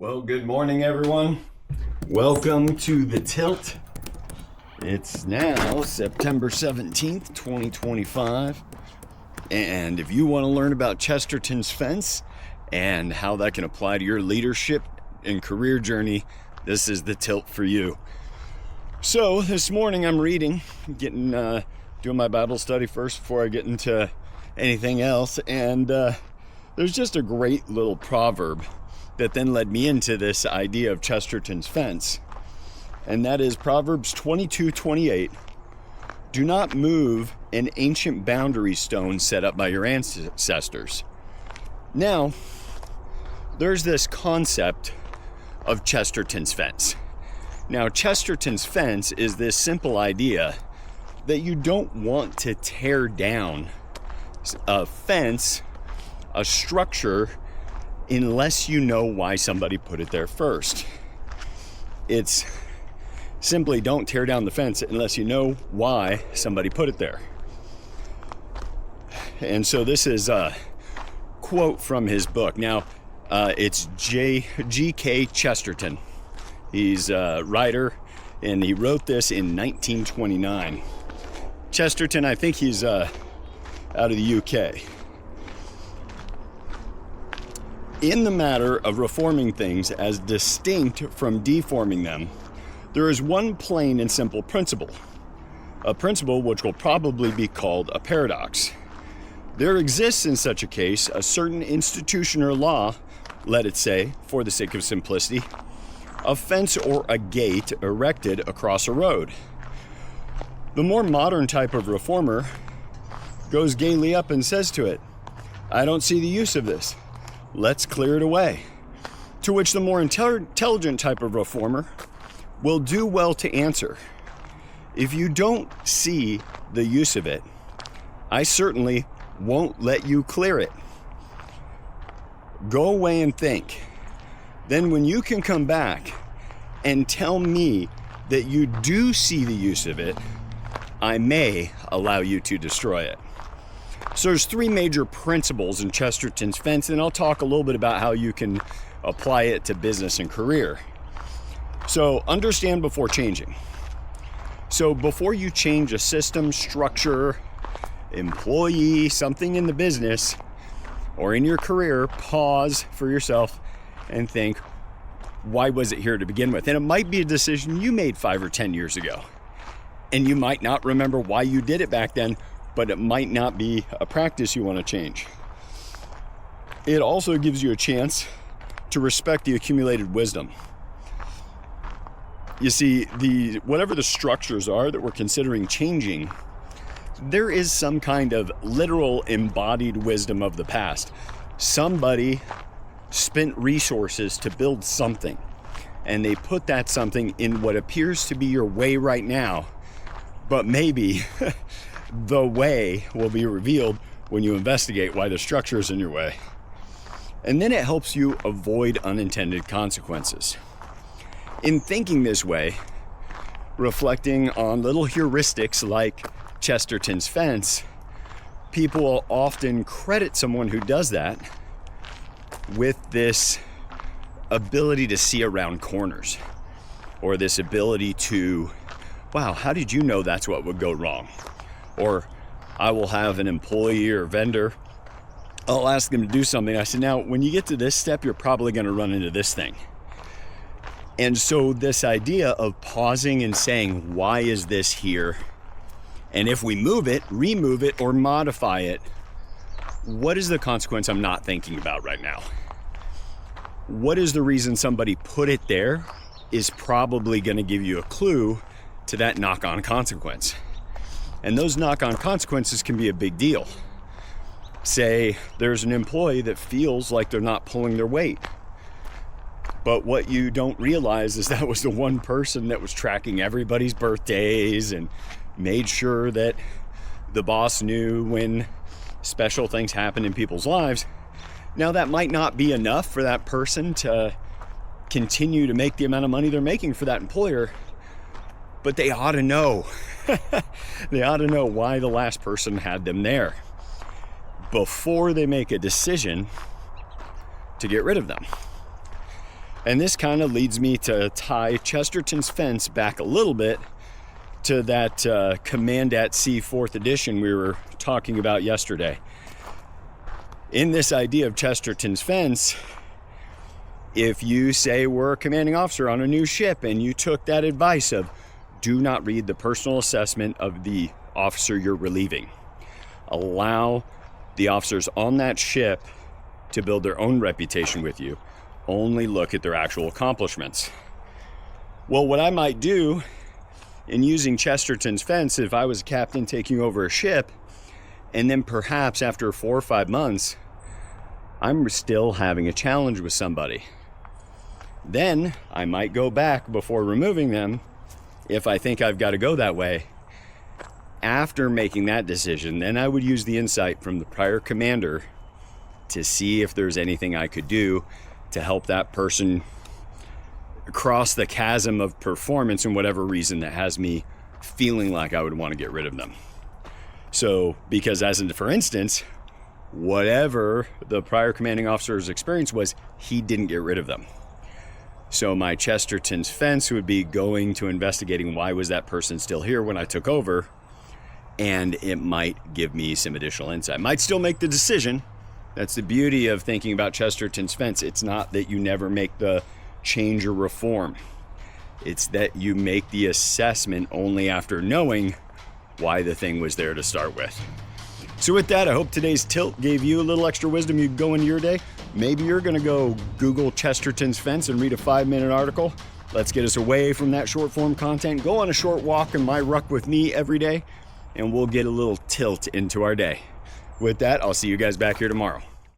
Well, good morning, everyone. Welcome to The Tilt. It's now September 17th, 2025. And if you want to learn about Chesterton's fence and how that can apply to your leadership and career journey, this is The Tilt for you. So this morning I'm reading, doing my Bible study first before I get into anything else. And there's just a great little proverb that then led me into this idea of Chesterton's fence. And that is Proverbs 22:28. Do not move an ancient boundary stone set up by your ancestors. Now, there's this concept of Chesterton's fence. Now, Chesterton's fence is this simple idea that you don't want to tear down a fence, a structure, unless you know why somebody put it there first. It's simply don't tear down the fence unless you know why somebody put it there. And so this is a quote from his book. Now, it's G.K. Chesterton. He's a writer, and he wrote this in 1929. Chesterton, I think he's out of the UK. In the matter of reforming things as distinct from deforming them, there is one plain and simple principle, a principle which will probably be called a paradox. There exists in such a case a certain institution or law, let it say, for the sake of simplicity, a fence or a gate erected across a road. The more modern type of reformer goes gaily up and says to it, I don't see the use of this. Let's clear it away. To which the more intelligent type of reformer will do well to answer, if you don't see the use of it, I certainly won't let you clear it. Go away and think. Then when you can come back and tell me that you do see the use of it, I may allow you to destroy it. So there's three major principles in Chesterton's fence, and I'll talk a little bit about how you can apply it to business and career. So understand before changing. So before you change a system, structure, employee, something in the business or in your career, pause for yourself and think, why was it here to begin with? And it might be a decision you made 5 or 10 years ago. And you might not remember why you did it back then, but it might not be a practice you want to change. It also gives you a chance to respect the accumulated wisdom. You see, whatever the structures are that we're considering changing, there is some kind of literal embodied wisdom of the past. Somebody spent resources to build something, and they put that something in what appears to be your way right now, but maybe the way will be revealed when you investigate why the structure is in your way. And then it helps you avoid unintended consequences. In thinking this way, reflecting on little heuristics like Chesterton's fence, people often credit someone who does that with this ability to see around corners, or this ability to, wow, how did you know that's what would go wrong? Or I will have an employee or vendor, I'll ask them to do something. I said, now, when you get to this step, you're probably going to run into this thing. And so this idea of pausing and saying, why is this here? And if we move it, remove it, or modify it, what is the consequence I'm not thinking about right now? What is the reason somebody put it there is probably going to give you a clue to that knock-on consequence. And those knock-on consequences can be a big deal. Say there's an employee that feels like they're not pulling their weight. But what you don't realize is that was the one person that was tracking everybody's birthdays and made sure that the boss knew when special things happen in people's lives. Now, that might not be enough for that person to continue to make the amount of money they're making for that employer, but they ought to know. They ought to know why the last person had them there before they make a decision to get rid of them. And this kind of leads me to tie Chesterton's fence back a little bit to that Command at Sea 4th edition we were talking about yesterday. In this idea of Chesterton's fence, if you say we're a commanding officer on a new ship and you took that advice of do not read the personal assessment of the officer you're relieving, allow the officers on that ship to build their own reputation with you, only look at their actual accomplishments. Well, what I might do in using Chesterton's fence, if I was a captain taking over a ship, and then perhaps after 4 or 5 months, I'm still having a challenge with somebody, then I might go back before removing them if I think I've got to go that way. After making that decision, then I would use the insight from the prior commander to see if there's anything I could do to help that person cross the chasm of performance and whatever reason that has me feeling like I would want to get rid of them. So, because for instance, whatever the prior commanding officer's experience was, he didn't get rid of them. So my Chesterton's fence would be going to investigating why was that person still here when I took over, and it might give me some additional insight. Might still make the decision. That's the beauty of thinking about Chesterton's fence. It's not that you never make the change or reform. It's that you make the assessment only after knowing why the thing was there to start with. So with that, I hope today's tilt gave you a little extra wisdom you go into your day. Maybe you're going to go Google Chesterton's fence and read a 5-minute article. Let's get us away from that short form content. Go on a short walk in my ruck with me every day, and we'll get a little tilt into our day. With that, I'll see you guys back here tomorrow.